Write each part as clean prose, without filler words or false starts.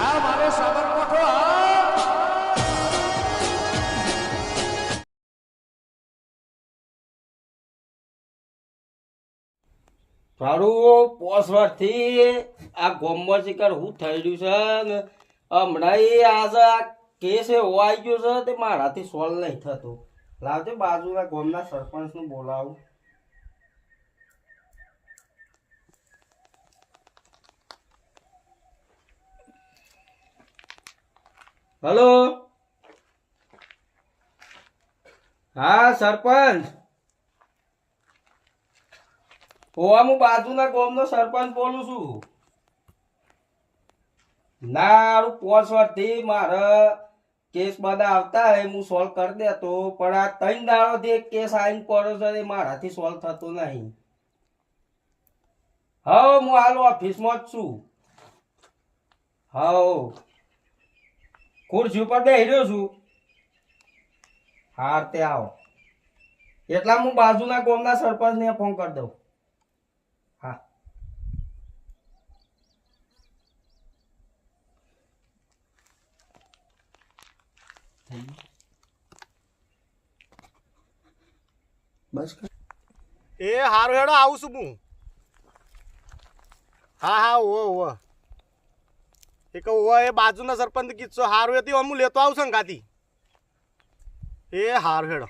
આ મારે સાબરકોઠો મારું પોસ વર્ષથી આ ગોમમાં શિકાર હું થઈ રહ્યું છે ને હમણાં આજે આ કેસ એવો આવી ગયો છે તે મારાથી સોલ્વ નહીં થતો. લાવજે બાજુના ગામના સરપંચનું બોલાવું. હલો, હા સરપંચ. હું બાજુના ગામનો સરપંચ બોલું છું. ના 5 વર્ષથી મારે કેસ બધા આવતા હોય હું સોલ્વ કરી દેતો, પણ આ 3 દાડોથી એક કેસ આવીને પડ્યો છે એ મારાથી સોલ્વ થતો નહીં. હા હું હાલ ઓફિસમાં જ છું. હા ખુરશી ઉપર બેસી રહ્યો છું. હા તે આવો એટલા હું બાજુના ગામના સરપંચને ફોન કરી દઉં. હા બસ એ હારું હેડો આવું છું હું. હા ઓ એક એ બાજુના સરપંચ કીધો હારું હતી હું લેતો આવું છું ગાતી. એ હારું હેડો.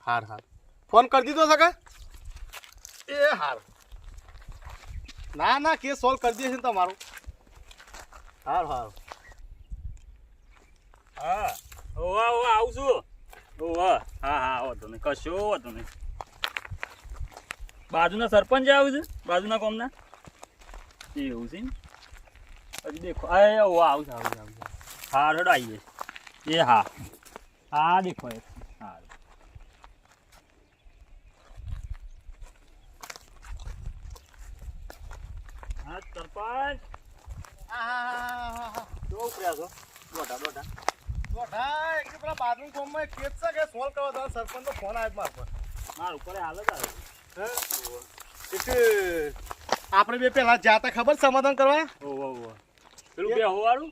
હાર ફોન કરી દીધો સકા. એ હાર ના કેસ સોલ્વ કરી દેશે ને તમારું. હારું હા આવું છું. હા વાંધો નહીં, કશો વાંધો નહીં. બાજુના સરપંચ આવું છે, બાજુના કોમના એવું છે ને. હજી દેખો આવું છે. હા રડો આવીએ. એ હા દેખો એ હા. હા સરપંચ. કેવો ઉપર્યા છો? દોઢા એક પેલા બાજુ કોમમાં કેસ છે કે સોલ્વ કરવા દો. સરપંચનો ફોન આવ્યો મારા પર. મારા ઉપર હાલ જ આવે. આપણે બે પેલા જાતા ખબર સમાધાન કરવા. પેલું બે હોવાળું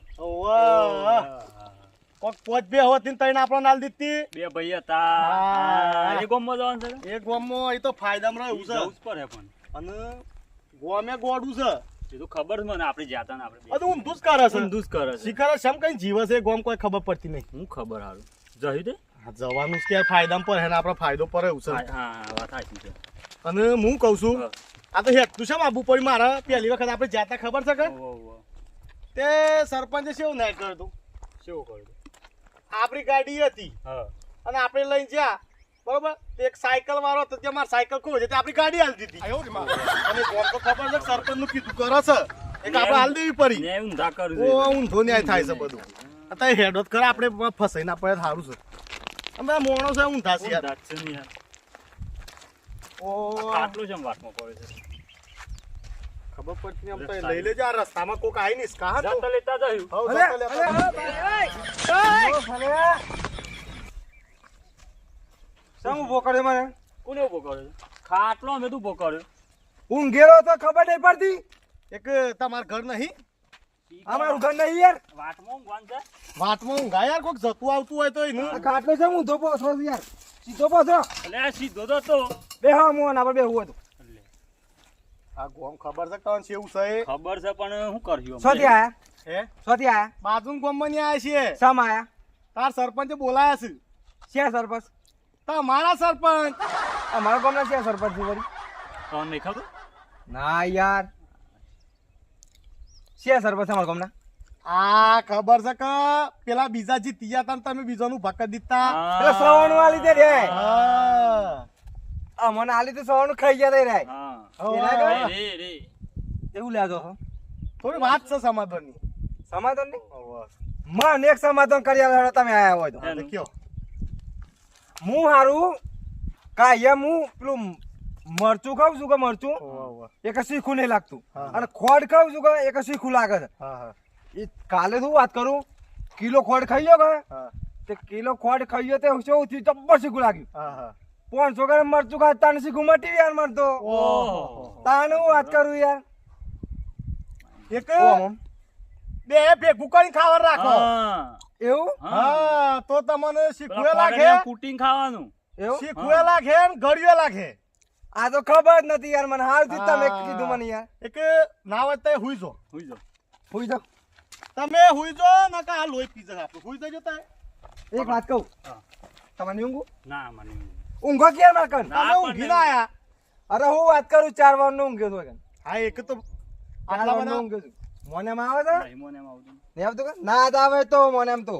કોક પોચ બે હોત ને તઈને આપણો નાલ દીધી. બે ભાઈ હતા. એ ગામમાં જવાનું છે. એક ગામમાં એ તો ફાયદામાં રહ્યું છે. જવું જ પડે પણ. અને ગામે ગોડું છે. એ તો ખબર છે મને, આપણે જાતા ને આપણે. ઊંધું જ કરે છે. ઊંધું જ કરે છે. શિખર શમ કઈ જીવે છે ગામ કોઈ ખબર પડતી નહીં. હું ખબર હારું જઈ દે. જવાનું છે કે ફાયદામાં પર હે ને આપણો ફાયદો પર એવું છે. હા વાત સાચી છે. અને હું કહું છું આ તો હેઠું છે આબુ પડી મારે. પહેલી વખત આપણે જાતા ખબર છે કે તે સરપંચે કેવું ના કર્યું. કેવું કર્યું? આપણી ગાડી હતી અને આપણે લઈને જ્યાં બરોબર એક સાયકલ વાળો હતો ત્યાં મારે સાયકલ ખોઈ છે આપણી ગાડી હાલ દીધી. અને ગોમ તો ખબર છે સરપંચ નું કીધું કરે છે એક આપણે હાલ દેવી પડી. ઊંધો ન્યાય થાય છે બધું. અત્યારે હેડો જ કરે આપણે ફસાઈ ના પડે સારું છે. અમે મોણો છે ઊંધા છે યાર. આટલું જ વાતમાં પડે છે. ખબર પડતી એમ તો લઈ લેજો. આ રસ્તામાં કોક આવી નહીં કા જતા લેતા જયું. શું ઉભો કર્યો મને? કોને ઉભો કર્યો? ખાટલો અમે તું ઉભો કર્યો. ઊંઘેલો તો ખબર નહીં પડતી. એક તમારું ઘર નહીં? અમારું ઘર નહીં યાર. વાટમાં ઊંઘવાનું છે. વાતમાં ઊંઘા યાર કોક જતું આવતું હોય તો એનું. ખાટલો છે હું ધોપો છો યાર. સીધો પાછો એટલે આ સીધો તો બેહો મોન આપણે બેહું હતું. આ ગોમ ખબર છે કોણ છે એવું છે? ખબર છે પણ શું કર્યું? સોથી આયા હે સોથી આયા બાજુ ગોમમાં ની આયા છીએ. સમ આયા તાર સરપંચે બોલાયા છે. શેર સરપંચ? તમારા સરપંચ. અમારા ગામના શેર સરપંચ છે વળી? કોણ નહીં ખબર? ના યાર શેર સરપંચ અમારા ગામના. આ ખબર છે કે પેલા બીજા જીત્યા હતા તમે બીજાનું ભક્ત દીધા. એટલે સવાનું આ લીધે રે. હા મને આ લીધે સવાનું ખાઈ ગયા રે. હા રે એવું લેજો છો? થોડી વાત છે સમાધાનની. સમાધાન નહીં મન એક સમાધાન કરી આલો તમે આયા હોય તો. કયો હું હારું કાયમ હું પેલું મરચું ખાઉં છું કે મરચું એક શીખું નહીં લાગતું અને ખોડ ખાઉં છું કે એક શીખું લાગે છે. એ કાલે શું વાત કરું કિલો ખોડ ખાઈ ગયો કે તે કિલો ખોડ ખાઈ ગયો તે શું થયું જબ્બર શીખું લાગ્યું. 500 ગ્રામ મરચું ખાય તાને શીખું મટી યાર મર તો તાને હું વાત કરું યાર. એક બે ભેગું કરીને ખાવા રાખો હા એવું હા તો તમને શીખવે પેલા લાગે ફાગડિયા કૂટીને ખાવાનું એવું શીખવે લાગે ને ગળ્યો લાગે આ તો ખબર જ નથી યાર મને હાલ થી તમે કીધું મને યાર એક ના હોય તો હુઈ જો હુઈ જાઓ. હુઈ જાઓ. તમે હુઈ જો ને કે આ લોહી પી જશે હુઈ જજો તાય એક વાત કહું હા. તમને ઊંઘું ના મને ઊંઘો ક્યાં માર કન ના, તમે ઊંઘી ના આયા અરે હું વાત કરું 4 વાર નો ઊંઘ્યો તો કન હા એક તો 4 વાર નો ઊંઘ્યો છું મોને માં આવે છે નહીં મને એમ આવતું નહીં આવતું કે ના જ આવે તો મોને એમ તો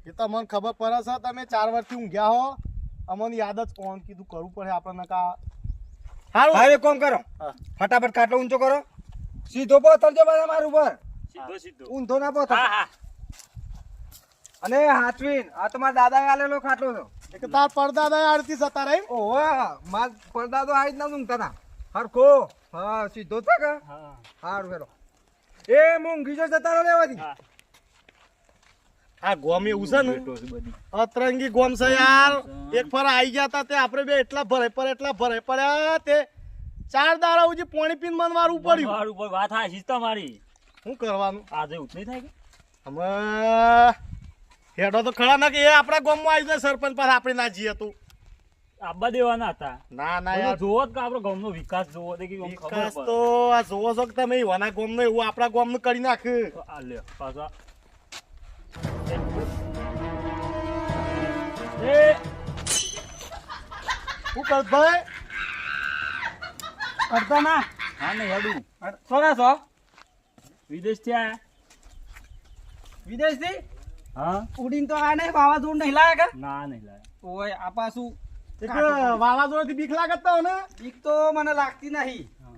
એ તો મને ખબર પડે છે તમે 4 વર્ષથી ઊંઘ્યા હો અમને યાદ જ કોણ કીધું કરવું પડે આપણને કા હારું ભાઈ એક કામ કરો હા. ફટાફટ કાટલો ઊંચો કરો સીધો પોતરજો બધા મારું ઉપર સીધો સીધો ઊંધો ના પોતર હા હા અને હાથવીન આ તો મારા દાદા આલેલો ખાટલો છે એક તાર પડદા દે આરતી જતા રહી ઓહો માર પડદા તો આઈ જ ના ઊંઘતા હતા હરખો હા સીધો છે કે હા હારું હેલો એ મૂંઘી જો જતા રહો લેવાથી હા આ ગોમ એવું છે ને બેઠો છે બધી અતરંગી ગોમ છે યાર એક ફર આવી ગયા તા તે આપણે બે એટલા ભરાય પડ્યા તે 4 દાડા ઉજી પાણી પીને મન મારું પડ્યું મારું ઉપર વાત હા શીસ્તા મારી શું કરવાનું આજે ઉઠ નહીં થાય કે અમે હેડો તો ખરા ના કે એ આપણા ગામમાં આવી જાય સરપંચ પાસે આપણે ના જઈએ તો આબા દેવાના હતા ના ના બધું યાર જોવો જ કે આપણો ગામનો વિકાસ જોવો તો કે આમ ખબર વિકાસ પડે. તો આ જોવો છો કે તમે એવાના ગામનો એવું આપણા ગામનું કરી નાખ તો આ લ્યો પાછો આ. એ શું કર ભાઈ કરતા ના હા ને હેડું સોના છો વિદેશથી આયા વિદેશ થી હા ઉડીને તો આ નહીં વાવાઝોડું નહીં લાગે કે ના નહીં લાયા ઓય આ પાછું એક વાવાઝોડાથી બીક લાગત તો ને બીક તો મને લાગતી નહીં હા.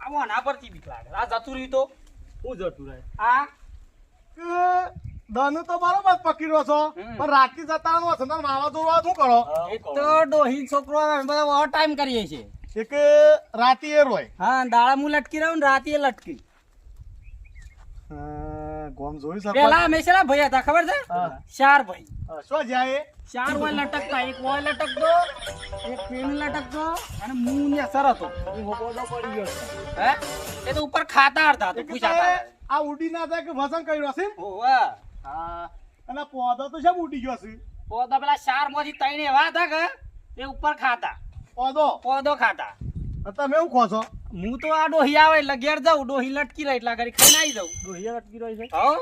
આ આના પરથી બીક લાગે આ જતું રહ્યું તો હું જતું રહે આ દન તો બરોબર પકડ્યો છો પણ રાતથી જતા નો છે ને વાવાઝોડું આવે શું કરો એક તો ડોહી છોકરો આવે બધા ઓવર ટાઈમ કરીએ છીએ એક રાતી એ રોય હા દાડા હું લટકી રહ્યો ને રાતે લટકી ગોમ જોઈ શકો પેલા હંમેશા ભાઈ હતા ખબર છે હા. 4 ભાઈ શું જાય 4 હોય લટકતા એક હોય લટકતો એક પેન લટકતો અને હું ને અસર હતો હું હોપોદો પડી ગયો છું. હે એ તો ઉપર ખાતા હતા તો પૂછાતા આ ઉડી ના થાય કે વસન કર્યો છે ઓવા હા અને પોદો તો શેમ ઉડી ગયો છે પોદો પેલા 4 માંથી 3 એવા હતા કે એ ઉપર ખાતા પોદો ખાતા તમે એવું ખો છો હું તો આ ડોહી આવે એટલે ઘેર જાઉં ડોહી લટકી રહે એટલા ઘડી ખાઈને આવી જાઉં ડોહિયા અટકી રહ્યો છે હો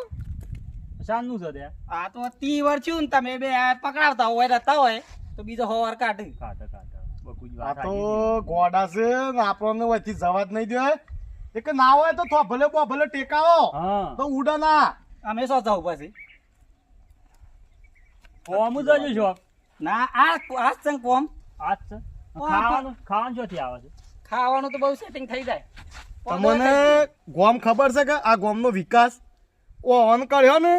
શાનનું છે ત્યાં આ તો 30 વર્ષ થયું ને તમે બે આ પકડાવતા હોય રહેતા હોય તો બીજો હોવાર કાઢી ખાતા બકુજ આ વાત તો સાચી ગોડા છે ને આપણને વચ્ચે જવા જ નહીં દે એક ના હોય તો ભલે ટેકાવો છે. હા તો ઉડા ના અમે શું જાવ પછી કોમ જ હજુ શોખ ના આ સંગ કોમ આજ છે ખાવાનું ચોથી આવે છે ખાવાનું તો બહુ સેટિંગ થઈ જાય તમને ગોમ ખબર છે કે આ ગોમનો વિકાસ ઓન કર્યો ને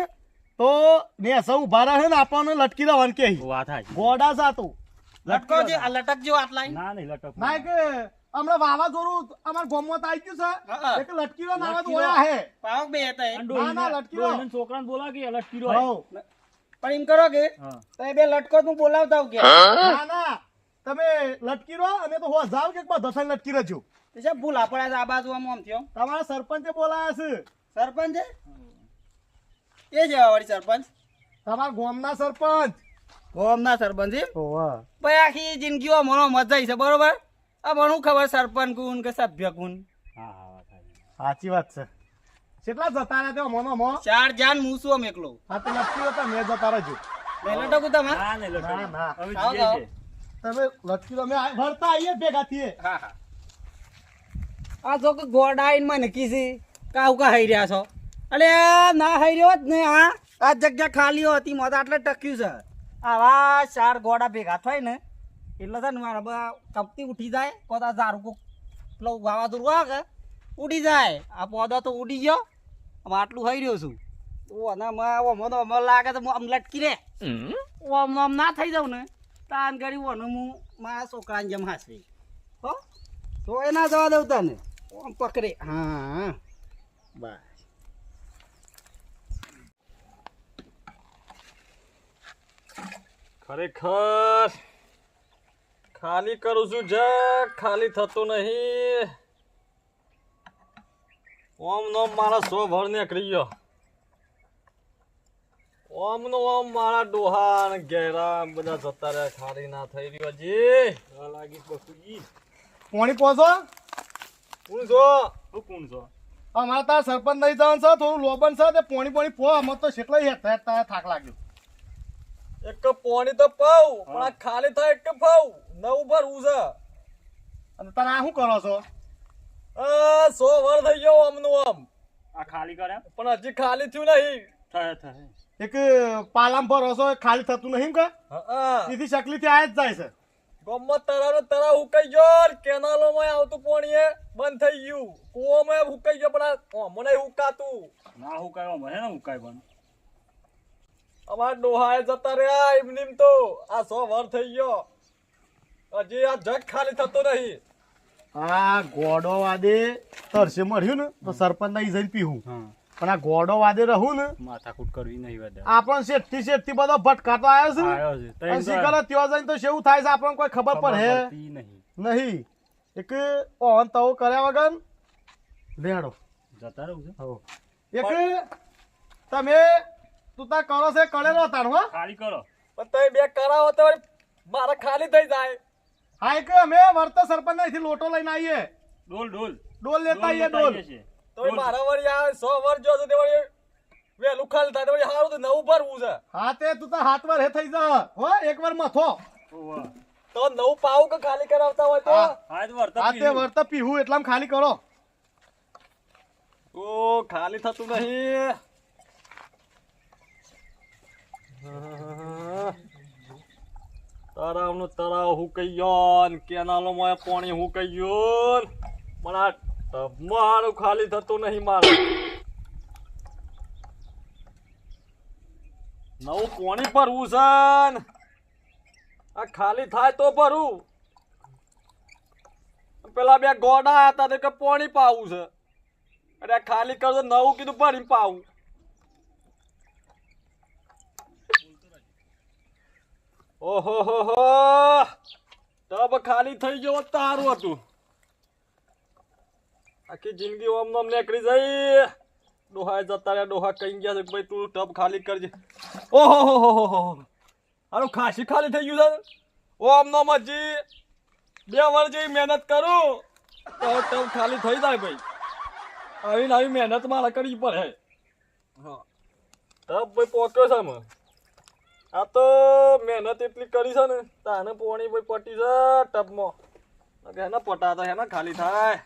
તો ને સૌ ઉભા રહે ને આપણને લટકી દેવાનું કે વાત સાચી. ગોડા સાતું લટકો જે આ લટકજો આટલા ના નહીં લટક ના કે હમણાં વાવાઝોડું અમાર ગોમમાં તો આવી ગયું હા. છે એક લટકી રહ્યો નાવા તો લટકી ઓયા હે પાવક બે હતા એ. ના, લટકી રહ્યો. ડોહીને છોકરાને બોલા કે લટકી રહ્યો હઉ. પણ એમ કરો કે હા તમે બે લટકો તું બોલાવતા આવ કે ના ના તમે લટકી રહો અને તો હો જાવ કે બધા થઈને લટકી રહેજો તો છે ભૂલા પડ્યા છે આ બાજુ આમ થયો તમારા સરપંચે બોલાયા છે સરપંચ છે એ છે વાળી સરપંચ તમારા ગામના સરપંચ ગોમના સરપંચ છે ઓવા ભાઈ આખી જિંદગીઓ મનો મજા છે બરોબર આ મને ખબર સરપંચ કોણ કે સભ્ય કોણ હા હા વાત સાચી. સાચી વાત છે કેટલા જતા રહ્યા મોનો મો 4 જાન હું છું આમ એકલો હા તો લટકી રહ્યો મેં જતા રહેજો લઈ લટકો તમે ના નહીં લટક. ના, ના. હવે આવો, જઈએ આવો. છે. તમે લટકી રહ્યો મેં ભરતા આવીએ ભેગા થઈએ હા હા આ જો કે ગોડા આઈને મને કીધી કાવ કા હઈ રહ્યા છો અલે આ ના હઈ રહ્યો જ ને આ જગ્યા ખાલી હતી મત આટલે ટક્યું છે આવા 4 ગોડા ભેગા થાય ને એટલે છે ને મારા બધા કપતી ઉઠી જાય પોતા ઝારું કો પેલો વાવાઝોડું આવે કે ઉડી જાય આ પોદો તો ઉડી ગયો હવે આટલું હઈ રહ્યો છું ઓ ના મને લાગે તો આમ લટકી રે આમ ના થઈ જાઉં ને તાન ગરી હું મારા છોકરાને જેમ હાસવી હો તો એ ના જવા દઉં તને આમ પકડે હા બસ ખરેખર ખાલી કરું છું જગ ખાલી થતું નહીં ઓમ નોમ મારા 100 ભર નીકળી ગયો ઓમનો ઓમ મારા ડોહા ને ઘેરા બધા જતા રહ્યા, ખાલી ના થઈ રહ્યો હજી. લાગી બકુજી પોણી પહોંચો કોણ છો? તું કોણ છો? અમારે તાર સરપંચ નહીં જવાનું છે, થોડું લોબન છે તે પોણી પો અમે તો કેટલો થાક લાગ્યો. એક કપ પાણી તો પાવ, પણ આ ખાલી થાય એક કપ પાવ. નવું ભરવું છે. અને તારે આ શું કરો છો? 100 વર્ષ થઈ ગયો આમનું આમ, આ ખાલી કર્યા પણ હજી ખાલી થયું નહીં. થાય થાય એક પાલામ ભરો છો ખાલી થતું નહીં કે હા, સીધી શકલીથી આ જ જાય છે. ગમત તરાવ તરાવ હુકાઈ ગયો, કેનાલોમાં આવતું પાણી એ બંધ થઈ ગયું, કુવામાં હુકાઈ ગયો, પણ આ મને હુકાતું. ના હુકાય મને ને હુકાય પણ અમારા ડોહાએ જતા રહ્યા એમનીમ તો. આ 100 વર્ષ થઈ ગયો, હજી આ જગ ખાલી થતો નહીં. આ ગોડો વાદે તરસે મળ્યું ને તો સરપંચ ના જઈને પીવું, હા પણ આ ગોડો વાદે રહું ને માથાકૂટ કરવી નહીં વધારે આપણ શેઠથી બધો ભટકાતો આવ્યો છે ને. આવ્યો છે તો અને શી કરે ત્યાં જઈને તો શેવું થાય છે આપણને કોઈ ખબર પડે નહીં નહીં. એક ઓન તવો કર્યા વગર લેડો. જતા રહું છે એક તમે તું તાર કરો છે કરેલો તાર હો. ખાલી કરો પણ તમે બે કરાવો તો વળી મારા ખાલી થઈ જાય. હા એક અમે વર્ત સરપંચ અહીંથી લોટો લઈને આવીએ, ડોલ ડોલ લેતા આવીએ ડોલ. તો વળી મારા વળી આ 100 વર્ષ જો તે વળી વહેલું ખાલી થાય તો વળી સારું તો નવું ભરવું છે. હા તે તું તાર હાથ વાર હે થઈ જા હો, એકવાર મથો. તો નવું પાવું કે ખાલી કરાવતા હોય તો હા તે વર્ત પીવું એટલામાં ખાલી કરો. ઓ ખાલી થતું નહીં. તરાવનું તરાવ હુકાઈ ગયો ને કેનાલોમાં પાણી હુકાઈ ગયું, પણ આ ટબમાં હારું ખાલી થતું નહીં મારે. નવું પાણી ભરવું છે ને આ ખાલી થાય તો ભરું. પેલા બે ગોડા આયા હતા તે કે પાણી પાવું છે, અરે આ ખાલી કરજો નવું કીધું ભરીને પાવું. ઓહો હો હો, ટબ ખાલી થઈ ગયો તારું હતું. આખી જિંદગી ઓમ નોમ નીકળી જાય. ડોહા જતા રહ્યા, ડોહા કહી ગયા છે કે ભાઈ તું ટબ ખાલી કરજે. ઓહો હો હો હો, આનું ખાસી ખાલી થઈ ગયું છે. ઓમ નોમ હજી 2 વર્ષ જેવી મહેનત કરું તો ટબ ખાલી થઈ જાય ભાઈ. આવી આવી મહેનત મારે કરવી પડે. હા ટબ ભાઈ પોક્યો છે મને. આ તો મહેનત એટલી કરી છે ને તાને પોણી ભાઈ પટી છે ટબમાં. હેના પટાતા હેના ખાલી થાય.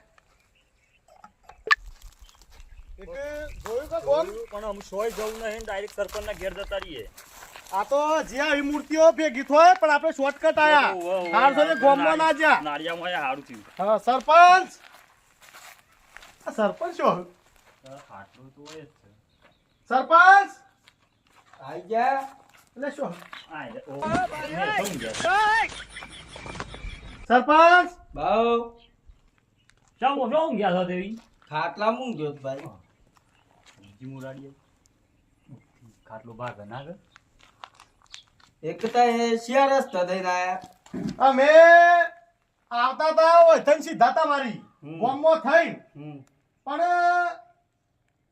જોયું કે કોણ? પણ આમ સોય જવું નહીં ડાયરેક્ટ સરપંચ ના ઘેર જતા રહીએ. આ તો જ્યાં આવી મૂર્તિઓ ભેગી થાય પણ આપણે શોર્ટકટ આયા. હાર સાથે ગોમમાં ના જ્યાં. નાળિયામાં હારું થયું. હા સરપંચ. આ સરપંચ શું? ખાટલું તો હોય જ છે. સરપંચ આઈ ગયા. એટલે શું? આ રે, ઓ, મેં શું ગયા? સરપંચ બાઉ ચાલો, શું ગયા છો દેવી? ખાટલા મૂંગ ગયો ભાઈ. બીજી મુરાડીએ. ખાટલો ભાગ ના ગયો. એક તો એ શિયા રસ્તા થઈને આયા. અમે આવતા હતા વૈધન સીધા તા મારી ગોમમાં થઈ, પણ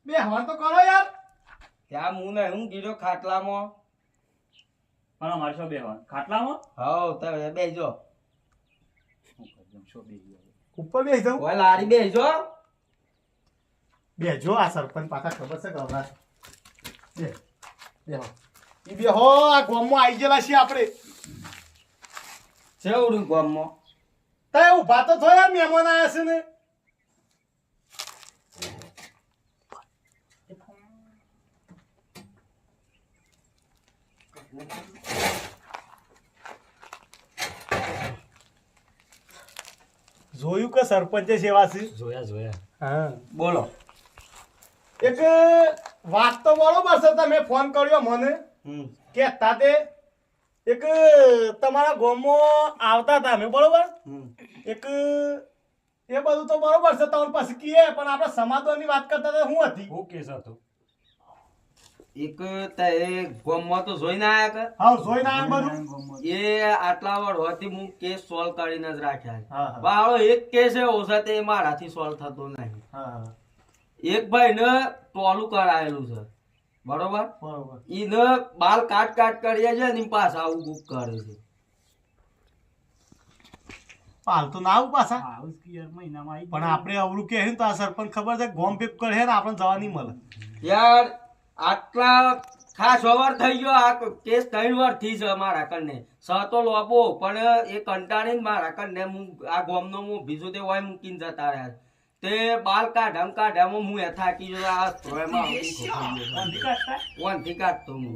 બે હવાન તો કરો યાર. ત્યાં હું ને હું ગીરો ખાટલામાં. પણ અમારે શું બેહવાનું? ખાટલામાં? હાઉ તમે બેસજો. શું કરજો, શું બેહી આવે? ઉપર બેસી જાઉં. ઓય લારી બેસજો. બેજો આ સરપંચ પાછા ખબર છે ગભરા. બે બેહો. ઈ બેહો આ ગોમમાં આવી ગયેલા છીએ આપણે. છેવડું ગામમાં. તે ઊભા તો થયો યાર, મહેમાન આયા છે ને. જોયું કે સરપંચે સેવા છે. જોયા. હા બોલો. એક વાત તો બરોબર છે, તમે ફોન કર્યો મને કે તાતે એક તમારા ગામમાં આવતા હતા અમે, બરોબર. એક એ બધું તો બરોબર છે તમારી પાસે કીએ, પણ આપણે સમાધાનની વાત કરતા હતા શું હતી? હું કેસ હતો? એક તે ગામમાં તો જોઈને આયા કે હા જોઈને આયા બધું. એ આટલા વર્ષથી હું કેસ સોલ્વ કરીને જ રાખ્યા છે. હા, હા. બાળો એક કેસ એ ઓછા તે મારાથી સોલ્વ થતો નહીં. હા એક ભાઈ ને ટોલું કરાયેલું છે. બરોબર બરોબર ઈને બાલ કાટ કરીએ છે ને પાછા આવું બુક કરે છે પાલ તો ના આવું પાછા આવું જ કે યાર મહિનામાં આવી પણ આપણે અવળું કે તો આ સરપંચ ખબર છે ગોમ પેપ કરે ને આપણે જવા નહીં મળે યાર આટલા ખાસ ઓવર થઈ ગયો આ કેસ 3 વાર થી છે મારા કને સતો લોબો પણ એ કંટાળીને મારા કને હું આ ગોમનો હું બીજો તે હોય મૂકીને જતા રહ્યા તે બાલ કાઢામાં હું એ થાકી ગયો આ સ્ટ્રોયમાં ઓનથી કાઢતો હું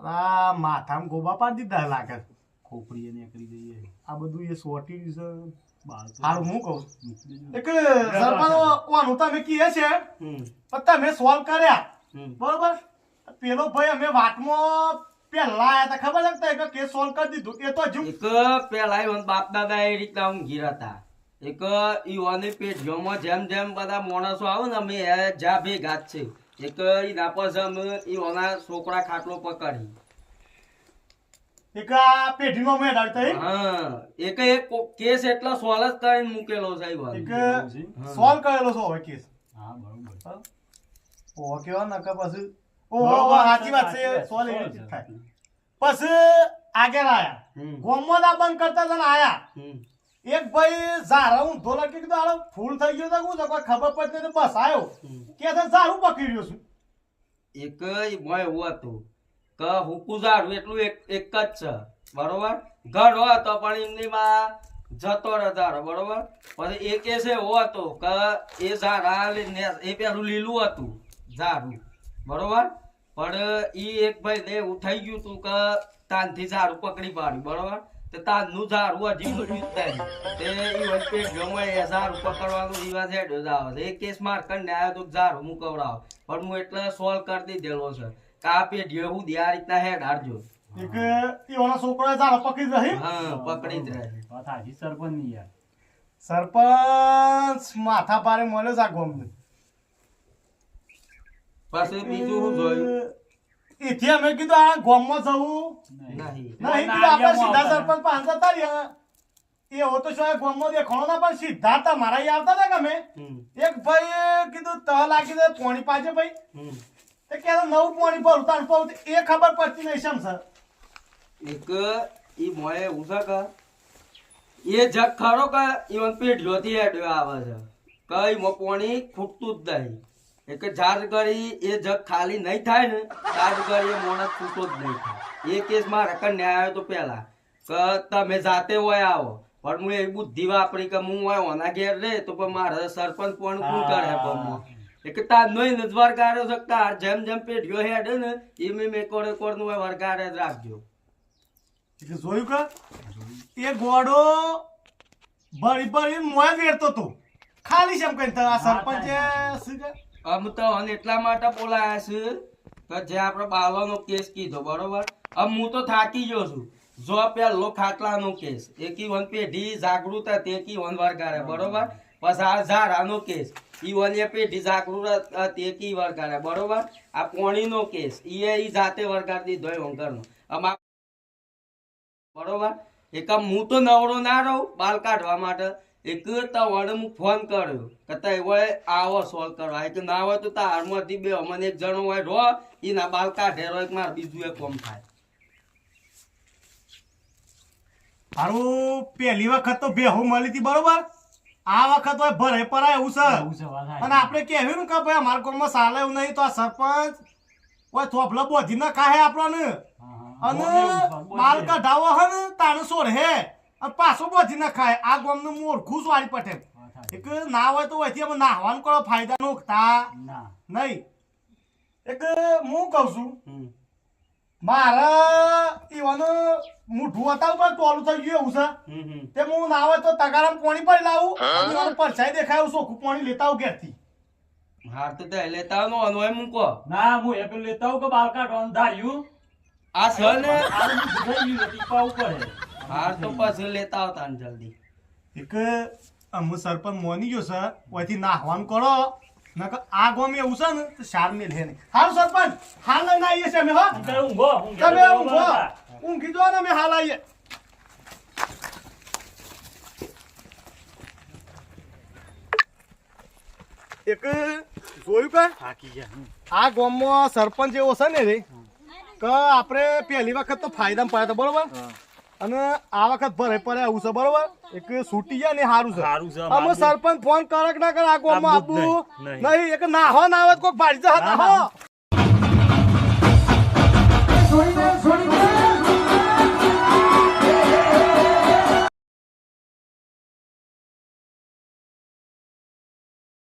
આ માથામાં ગોબા પાડી દીધા લાગે ખોપડી નીકળી જઈએ આ બધું એ સોટી છે બાલ તો હારું હું કહું મૂકી દેજો. એક સરપંચ ઓનું તમે કીએ છે હમ પણ તમે સોલ્વ કર્યા હમ બરોબર પેલો ભાઈ અમે વાતમાં પેલા આયા હતા ખબર છે કે કેસ સોલ્વ કરી દીધું એ તો હજુ એક પેલા ઈવન બાપ દાદા એ રીતના ઊંઘી હતા એક ઈવાની પેઢીઓમાં જેમ બધા માણસો આવે ને અમે જા ભેગા જ છે એક ઈના પાસે અમે ઈવાના છોકરા ખાટલો પકડી એક આ પેઢીનો મેં ડાળતા હા એક કેસ એટલો સોલ્વ જ કરીને મૂકેલો છે ઈવાન એક સોલ્વ કરેલો છો હવે કેસ હા બરોબર ઓ કેવા નકા પછી ઓ સાચી વાત છે સોલ્વ એવી રીતે થાય પછી આગળ આયા હમ. ગોમમાં ના બંધ કરતા હતા ને આયા હમ. એક ભાઈ ઝારા હું ધોલા કીધું આલો ફૂલ થઈ ગયો તો હું તો કોઈ ખબર પડતી નથી બસ આવ્યો હમ. કે તો ઝારું પકડી રહ્યો છું એક મોય એવું હતું કે હુકુ ઝાડું એટલું એક જ છે બરોબર ઘર હતો પણ એમની માં જતો રહ્યો બરોબર પછી એક કેસ એવો હતો કે એ ઝાડા એ પેલું લીલું હતું ઝાડું બરોબર પણ ઈ એક ભાઈ ને એવું થઈ ગયું તું કે તાનથી ઝાડું પકડી પાડ્યું બરોબર તે તાનનું ઝાડું હજી મૂક્યું જ નહીં તે ઈ વચ્ચે ગમે એ ઝાડું પકડવાનો રિવાજ હેડ્યો જ આવે છે. એ કેસ માર કરીને આવ્યો તો ઝાડું મુકવડાવો પણ હું એટલે સોલ્વ કરી દીધેલો છે કે આ પેઢીઓ હું આ રીતના હેડ હારજો એક એવાના છોકરા ઝારા પકડી રહી હા પકડી જ રહે વાત હાજી સરપંચ ની યાર સરપંચ માથા પારે મળે છે આ ગોમને પછી બીજું શું જોયું એથી અમે કીધું આ ગોમમાં જવું નહીં નહીં કીધું આપણે સીધા સરપંચ પાંચ જતા રહ્યા એ હો તો શું ગોમમાં દેખાણો ના પણ સીધા તમારા અહીં આવતા હતા કે અમે હમ. એક ભાઈ કીધું ત લાગી દે પોણી પાજે ભાઈ હમ. તે કે નવું પોણી ભરું તાણ પાવું એ ખબર પડતી નહીં શમ સર એક ઈ મોય એવું છે કે એ જગ ખરો કે ઈવન પેઢીઓથી હેડ્યો આવે છે કઈ મો પાણી ખૂટતું જ નહીં એક જાર કરી એ જગ ખાલી નહીં થાય ને તાર કરી એ મોણસ ખૂટતો જ નહીં થાય એ કેસ મારા કને આવ્યો તો પેલા કે તમે જાતે હોય આવો પણ હું એ બુદ્ધિ વાપરી કે હું હોય ઓના ઘેર રે તો પણ મારે સરપંચ પણ શું કરે ગામમાં એક તાર નોય જ વરગાડ્યો છે તાર જેમ પેઢીઓ હેડે ને એમ કોડે કોડ નું વરગાડે જ રાખજો એટલે જોયું કે એ ગોડો ભરી મોય વેરતો તો ખાલી શેમ કઈ આ સરપંચે શું કે અમ તો અને એટલા માટે બોલાયા છે કે જે આપણે બાલોનો કેસ કીધો બરોબર હું તો થાકી ગયો છું જો પેલો ખાટલાનો કેસ એકી વન પેઢી જાગૃત હતી એકી વન વરગાડે બરોબર પછી આ ઝારાનો કેસ ઈ વન એ પેઢી જાગૃત હતી એકી વરગાડે બરોબર આ પોણીનો કેસ ઈ જાતે વરગાડી દીધો એ વંકરનો અમાર બરોબર એક હું તો નવરો ના રહું બાલ કાઢવા માટે એક તવડે હું ફોન કર્યો કે તઈ હોય આવો સોલ્વ કરવા કે ના હોય તો તારમાંથી બે અમને એક જણો હોય રો એના બાલ કાઢે રો એક માર બીજું એક કોમ થાય હારું પહેલી વખત તો બેહુ મળી હતી બરોબર આ વખત હોય ભરે પરાય એવું છે એવું છે વાત અને આપણે કહેવું ને કે ભાઈ અમારા ગામમાં સાલે એવું નહીં તો આ સરપંચ ઓય થોપલો બોધી ના ખાહે આપણને અને બાલ કઢાવો હે ને તાને સોર હે અને પાછો બોધી ના ખાય આ ગામનું મોર ખુશ વાળી પટેલ એક ના હોય તો અહીંથી અમે નાહવાનું કરો ફાયદા નોખતા ના નહીં એક હું કહું છું હમ. મારા એવાનું મૂઠું હતા ઉપર ટોલું થઈ ગયું એવું છે હમ. તે હું ના હોય તો તગારામાં પાણી પડી લાવું અને એવાનું પરછાઈ દેખાય એવું ચોખ્ખું પાણી લેતા આવું ઘેરથી હાર તો તે લેતા નો અનોય મૂકો ના હું એ પેલું લેતા હું કે બાલ કાઢવાનું ધાર્યું આ સર ને આ બધું ગયું ટીપા ઉપર હાર તો પછી લેતા આવતા ને જલ્દી એક અમુ સરપંચ મોની ગયો છે ઓયથી નાહવાનું કરો નકર આ ગોમે એવું છે ને તો શાર મેલ હે નહીં હાલ સરપંચ હાલ લઈને આવીએ છે અમે હો તમે ઊંઘો તમે ઊંઘો ઊંઘી દો ને અમે હાલ આવીએ એક જોયું કે થાકી ગયા હું. આ ગામમાં સરપંચ એવો છે ને રે કે આપણે પહેલી વખત તો ફાયદામાં પડ્યા હતા બરોબર અને આ વખત ભરે પડે આવું છે બરોબર એક છૂટી જાય ને સારું છે સારું છે, અમે મારું. સરપંચ ફોન કરે કે ના કરે આ ગામમાં આપવું જ આપવું નહીં. નહીં એક નાહો ના આવે તો કોઈક ભાડી જતા ના, નાહો ના.